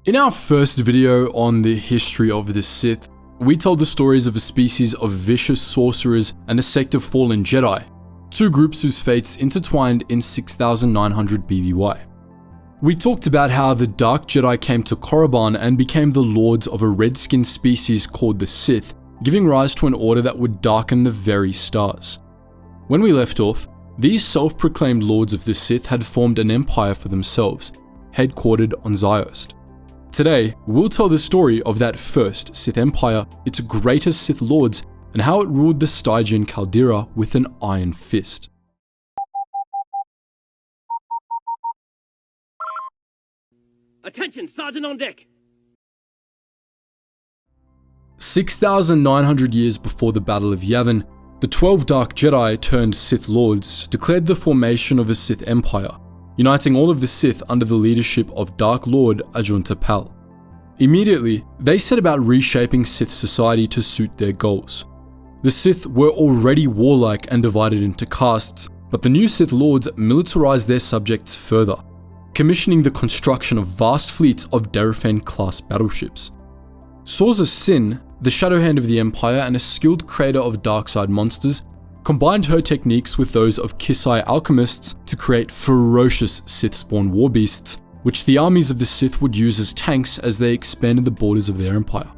In our first video on the history of the Sith, we told the stories of a species of vicious sorcerers and a sect of fallen Jedi, two groups whose fates intertwined in 6900 BBY. We talked about how the Dark Jedi came to Korriban and became the lords of a red-skinned species called the Sith, giving rise to an order that would darken the very stars. When we left off, these self-proclaimed lords of the Sith had formed an empire for themselves, headquartered on Ziost. Today, we'll tell the story of that first Sith Empire, its greatest Sith lords, and how it ruled the Stygian Caldera with an iron fist. Attention, Sergeant on deck! 6,900 years before the Battle of Yavin, the 12 Dark Jedi turned Sith Lords declared the formation of a Sith Empire, uniting all of the Sith under the leadership of Dark Lord Ajunta Pal. Immediately, they set about reshaping Sith society to suit their goals. The Sith were already warlike and divided into castes, but the new Sith Lords militarized their subjects further, commissioning the construction of vast fleets of Darafan-class battleships. Sorza Sin, the shadow hand of the Empire and a skilled creator of dark-side monsters, combined her techniques with those of Kisai alchemists to create ferocious Sith-spawn warbeasts, which the armies of the Sith would use as tanks as they expanded the borders of their empire.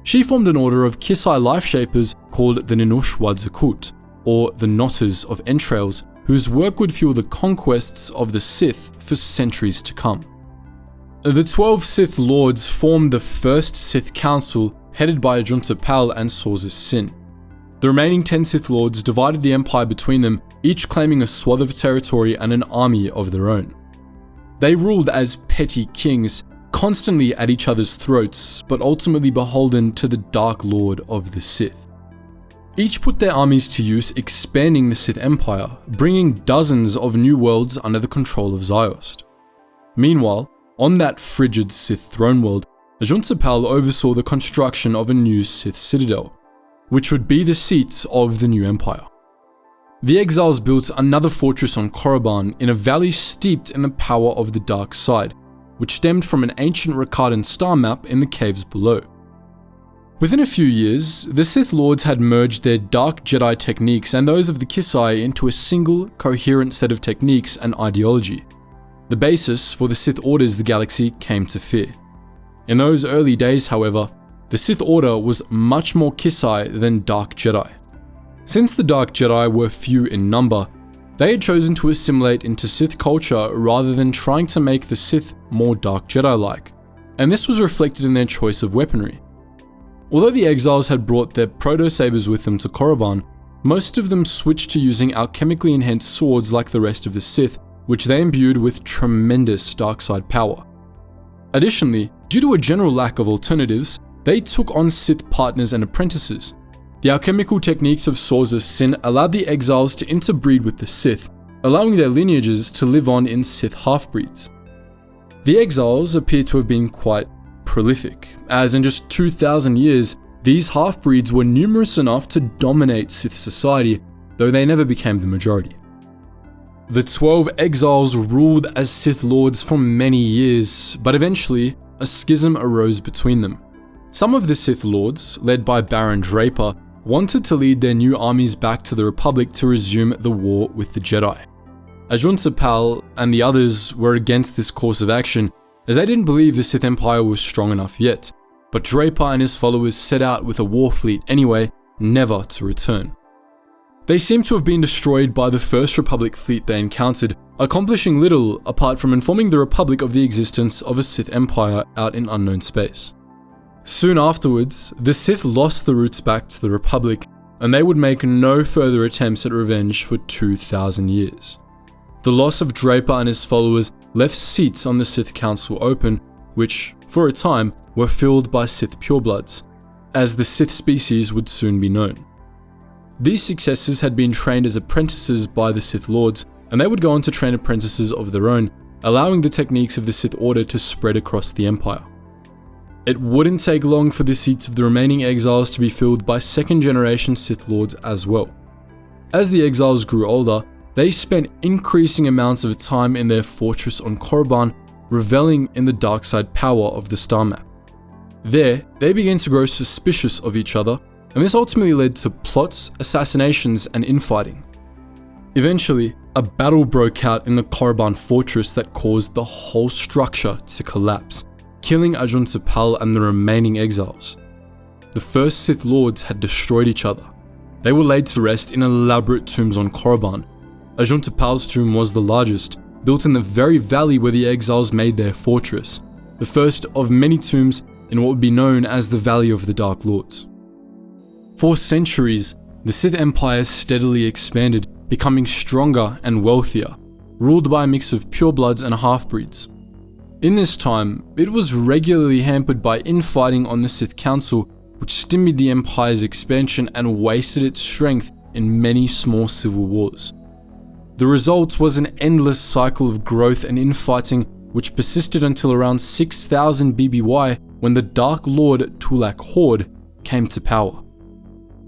She formed an order of Kisai life-shapers called the Ninush Wadzakut, or the Knotters of Entrails, whose work would fuel the conquests of the Sith for centuries to come. The 12 Sith Lords formed the first Sith Council, headed by Ajunta Pal and Sorza Sin. The remaining 10 Sith Lords divided the Empire between them, each claiming a swath of territory and an army of their own. They ruled as petty kings, constantly at each other's throats, but ultimately beholden to the Dark Lord of the Sith. Each put their armies to use expanding the Sith Empire, bringing dozens of new worlds under the control of Ziost. Meanwhile, on that frigid Sith throne world, Ajunta Pal oversaw the construction of a new Sith citadel, which would be the seat of the new empire. The exiles built another fortress on Korriban in a valley steeped in the power of the dark side, which stemmed from an ancient Rakatan star map in the caves below. Within a few years, the Sith Lords had merged their Dark Jedi techniques and those of the Kisai into a single, coherent set of techniques and ideology, the basis for the Sith Orders the galaxy came to fear. In those early days, however, the Sith Order was much more Kisai than Dark Jedi. Since the Dark Jedi were few in number, they had chosen to assimilate into Sith culture rather than trying to make the Sith more Dark Jedi-like, and this was reflected in their choice of weaponry. Although the exiles had brought their proto-sabers with them to Korriban, most of them switched to using alchemically enhanced swords like the rest of the Sith, which they imbued with tremendous dark side power. Additionally, due to a general lack of alternatives, they took on Sith partners and apprentices. The alchemical techniques of Sorza Sin allowed the exiles to interbreed with the Sith, allowing their lineages to live on in Sith half-breeds. The exiles appear to have been quite prolific, as in just 2,000 years, these half-breeds were numerous enough to dominate Sith society, though they never became the majority. The 12 exiles ruled as Sith Lords for many years, but eventually, a schism arose between them. Some of the Sith Lords, led by Baron Draper, wanted to lead their new armies back to the Republic to resume the war with the Jedi. Ajunta Pal and the others were against this course of action, as they didn't believe the Sith Empire was strong enough yet, but Draper and his followers set out with a war fleet anyway, never to return. They seem to have been destroyed by the First Republic fleet they encountered, accomplishing little apart from informing the Republic of the existence of a Sith Empire out in unknown space. Soon afterwards, the Sith lost the routes back to the Republic, and they would make no further attempts at revenge for 2,000 years. The loss of Draper and his followers left seats on the Sith Council open, which, for a time, were filled by Sith purebloods, as the Sith species would soon be known. These successors had been trained as apprentices by the Sith Lords, and they would go on to train apprentices of their own, allowing the techniques of the Sith Order to spread across the Empire. It wouldn't take long for the seats of the remaining exiles to be filled by second-generation Sith Lords as well. As the exiles grew older, they spent increasing amounts of time in their fortress on Korriban, reveling in the dark side power of the star map. There, they began to grow suspicious of each other, and this ultimately led to plots, assassinations, and infighting. Eventually, a battle broke out in the Korriban fortress that caused the whole structure to collapse, killing Ajunta Pal and the remaining exiles. The first Sith Lords had destroyed each other. They were laid to rest in elaborate tombs on Korriban. Ajunta Pal's tomb was the largest, built in the very valley where the exiles made their fortress, the first of many tombs in what would be known as the Valley of the Dark Lords. For centuries, the Sith Empire steadily expanded, becoming stronger and wealthier, ruled by a mix of purebloods and half-breeds. In this time, it was regularly hampered by infighting on the Sith Council, which stymied the Empire's expansion and wasted its strength in many small civil wars. The result was an endless cycle of growth and infighting which persisted until around 6000 BBY when the Dark Lord Tulak Hord came to power.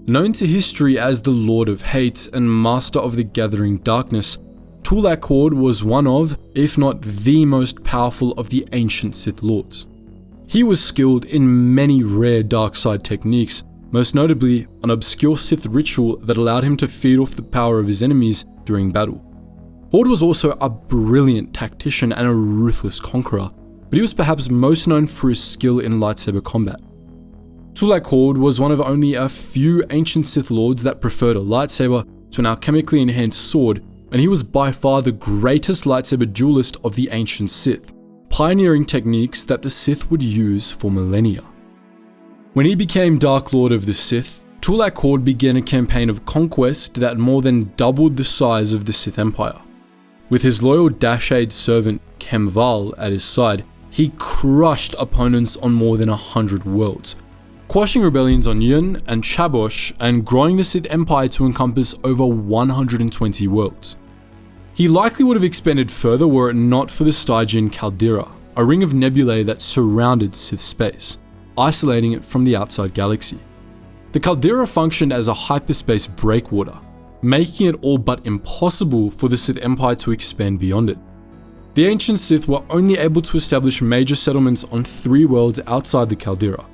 Known to history as the Lord of Hate and Master of the Gathering Darkness, Tulak Hord was one of, if not the most powerful of the ancient Sith Lords. He was skilled in many rare dark side techniques, most notably an obscure Sith ritual that allowed him to feed off the power of his enemies during battle. Hord was also a brilliant tactician and a ruthless conqueror, but he was perhaps most known for his skill in lightsaber combat. Tulak Hord was one of only a few ancient Sith Lords that preferred a lightsaber to an alchemically enhanced sword, and he was by far the greatest lightsaber duelist of the ancient Sith, pioneering techniques that the Sith would use for millennia. When he became Dark Lord of the Sith, Tulak Hord began a campaign of conquest that more than doubled the size of the Sith Empire. With his loyal Dashade servant Kemval at his side, he crushed opponents on more than 100 worlds, quashing rebellions on Yun and Chabosh and growing the Sith Empire to encompass over 120 worlds. He likely would have expanded further were it not for the Stygian Caldera, a ring of nebulae that surrounded Sith space, isolating it from the outside galaxy. The Caldera functioned as a hyperspace breakwater, making it all but impossible for the Sith Empire to expand beyond it. The ancient Sith were only able to establish major settlements on 3 worlds outside the Caldera.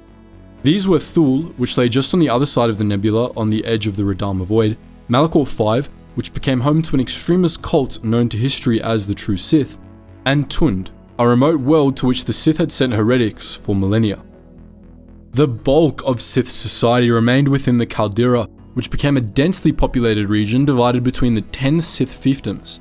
These were Thule, which lay just on the other side of the nebula on the edge of the Radama Void, Malachor 5, which became home to an extremist cult known to history as the True Sith, and Tund, a remote world to which the Sith had sent heretics for millennia. The bulk of Sith society remained within the Caldera, which became a densely populated region divided between the 10 Sith fiefdoms.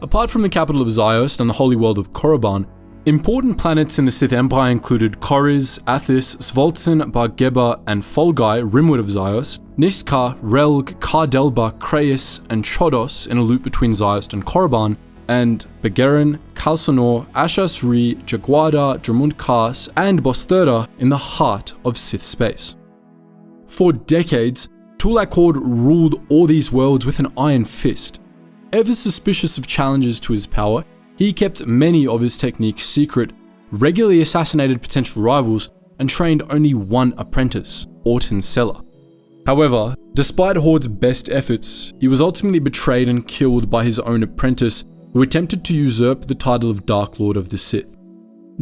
Apart from the capital of Ziost and the holy world of Korriban, important planets in the Sith Empire included Koriz, Athis, Svoltyn, Bar-Geba, and Folgai, rimwood of Ziost, Niskar, Relg, Kar-Delba, Kreis, and Chodos in a loop between Ziost and Korriban, and Begerin, Kalsanor, Ashas Ri, Jaguada, Dramund Kars, and Bosthera in the heart of Sith space. For decades, Tulak Hord ruled all these worlds with an iron fist. Ever suspicious of challenges to his power, he kept many of his techniques secret, regularly assassinated potential rivals, and trained only one apprentice, Orton Sella. However, despite Hord's best efforts, he was ultimately betrayed and killed by his own apprentice, who attempted to usurp the title of Dark Lord of the Sith.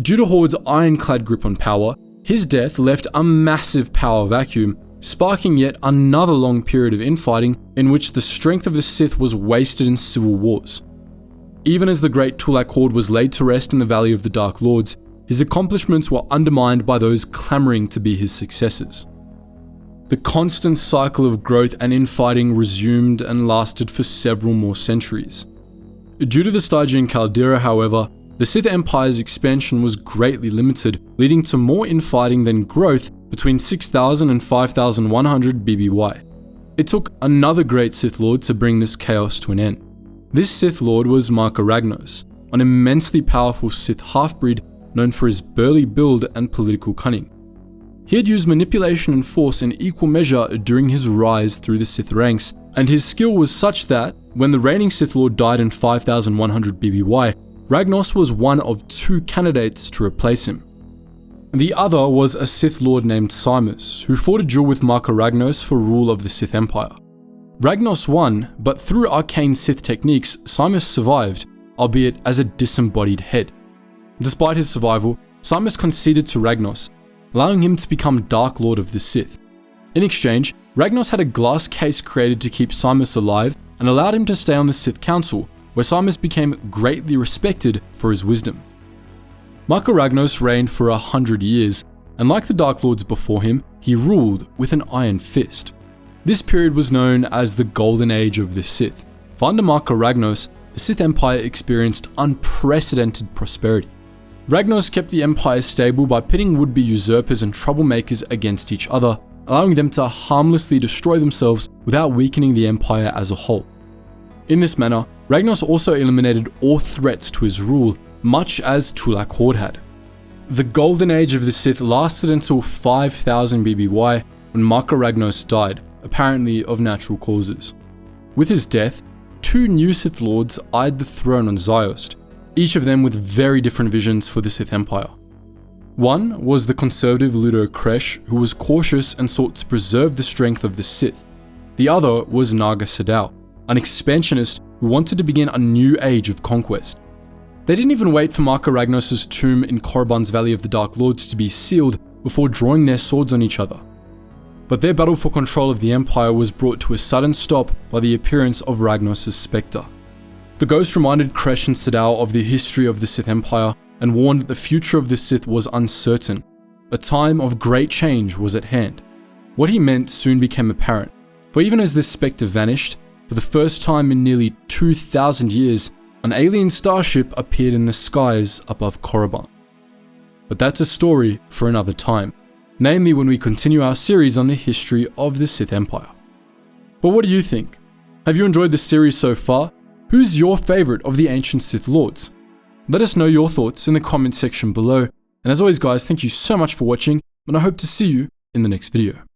Due to Hord's ironclad grip on power, his death left a massive power vacuum, sparking yet another long period of infighting in which the strength of the Sith was wasted in civil wars. Even as the great Tulak Hord was laid to rest in the Valley of the Dark Lords, his accomplishments were undermined by those clamoring to be his successors. The constant cycle of growth and infighting resumed and lasted for several more centuries. Due to the Stygian Caldera, however, the Sith Empire's expansion was greatly limited, leading to more infighting than growth between 6000 and 5100 BBY. It took another great Sith Lord to bring this chaos to an end. This Sith Lord was Marka Ragnos, an immensely powerful Sith half-breed known for his burly build and political cunning. He had used manipulation and force in equal measure during his rise through the Sith ranks, and his skill was such that, when the reigning Sith Lord died in 5100 BBY, Ragnos was one of 2 candidates to replace him. The other was a Sith Lord named Simus, who fought a duel with Marka Ragnos for rule of the Sith Empire. Ragnos won, but through arcane Sith techniques, Simus survived, albeit as a disembodied head. Despite his survival, Simus conceded to Ragnos, allowing him to become Dark Lord of the Sith. In exchange, Ragnos had a glass case created to keep Simus alive and allowed him to stay on the Sith Council, where Simus became greatly respected for his wisdom. Marka Ragnos reigned for 100 years, and like the Dark Lords before him, he ruled with an iron fist. This period was known as the Golden Age of the Sith. For under Marka Ragnos, the Sith Empire experienced unprecedented prosperity. Ragnos kept the Empire stable by pitting would-be usurpers and troublemakers against each other, allowing them to harmlessly destroy themselves without weakening the Empire as a whole. In this manner, Ragnos also eliminated all threats to his rule, much as Tulak Hord had. The Golden Age of the Sith lasted until 5000 BBY when Marka Ragnos died, apparently of natural causes. With his death, 2 new Sith Lords eyed the throne on Ziost, each of them with very different visions for the Sith Empire. One was the conservative Ludo Kresh, who was cautious and sought to preserve the strength of the Sith. The other was Naga Sadow, an expansionist who wanted to begin a new age of conquest. They didn't even wait for Marka Ragnos' tomb in Korriban's Valley of the Dark Lords to be sealed before drawing their swords on each other. But their battle for control of the Empire was brought to a sudden stop by the appearance of Ragnos' spectre. The ghost reminded Kresh and Sadow of the history of the Sith Empire and warned that the future of the Sith was uncertain. A time of great change was at hand. What he meant soon became apparent, for even as this spectre vanished, for the first time in nearly 2,000 years, an alien starship appeared in the skies above Korriban. But that's a story for another time, namely when we continue our series on the history of the Sith Empire. But what do you think? Have you enjoyed the series so far? Who's your favorite of the ancient Sith Lords? Let us know your thoughts in the comment section below, and as always guys, thank you so much for watching, and I hope to see you in the next video.